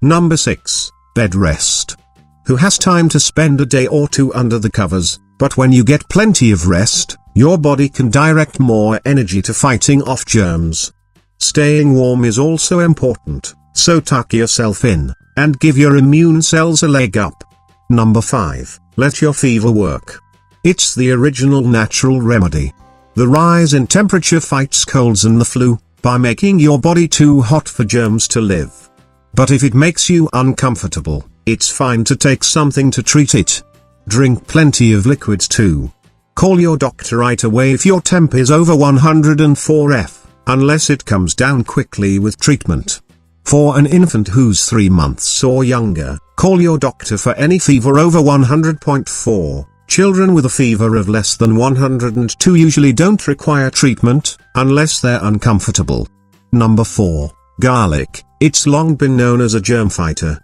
Number 6. Bed rest. Who has time to spend a day or two under the covers? But when you get plenty of rest, your body can direct more energy to fighting off germs. Staying warm is also important, so tuck yourself in, and give your immune cells a leg up. Number 5. Let your fever work. It's the original natural remedy. The rise in temperature fights colds and the flu, by making your body too hot for germs to live. But if it makes you uncomfortable, it's fine to take something to treat it. Drink plenty of liquids too. Call your doctor right away if your temp is over 104°F, unless it comes down quickly with treatment. For an infant who's 3 months or younger, call your doctor for any fever over 100.4. Children with a fever of less than 102 usually don't require treatment, unless they're uncomfortable. Number 4. Garlic. It's long been known as a germ fighter.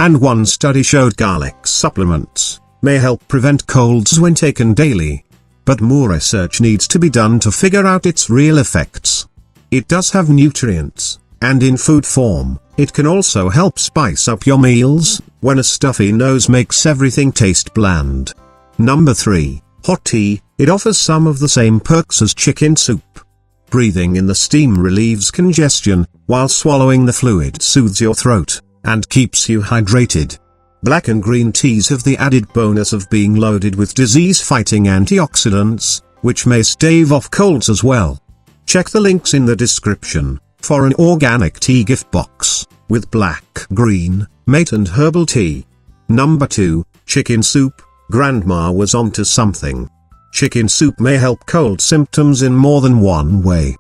And one study showed garlic supplements may help prevent colds when taken daily. But more research needs to be done to figure out its real effects. It does have nutrients, and in food form, it can also help spice up your meals, when a stuffy nose makes everything taste bland. Number 3. Hot tea. It offers some of the same perks as chicken soup. Breathing in the steam relieves congestion, while swallowing the fluid soothes your throat, and keeps you hydrated. Black and green teas have the added bonus of being loaded with disease-fighting antioxidants, which may stave off colds as well. Check the links in the description, for an organic tea gift box, with black, green, mate and herbal tea. Number 2. Chicken soup. Grandma was onto something. Chicken soup may help cold symptoms in more than one way.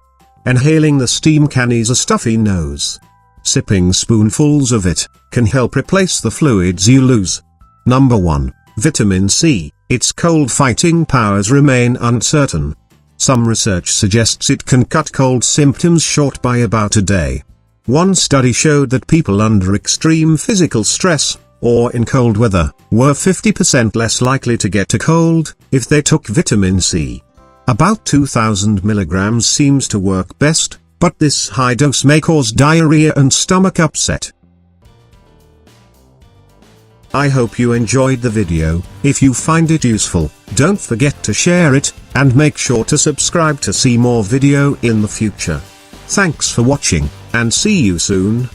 Inhaling the steam can ease a stuffy nose. Sipping spoonfuls of it can help replace the fluids you lose. Number 1. Vitamin C. Its cold-fighting powers remain uncertain. Some research suggests it can cut cold symptoms short by about a day. One study showed that people under extreme physical stress, or in cold weather, were 50% less likely to get a cold, if they took vitamin C. About 2000 milligrams seems to work best, but this high dose may cause diarrhea and stomach upset. I hope you enjoyed the video. If you find it useful, don't forget to share it, and make sure to subscribe to see more video in the future. Thanks for watching, and see you soon.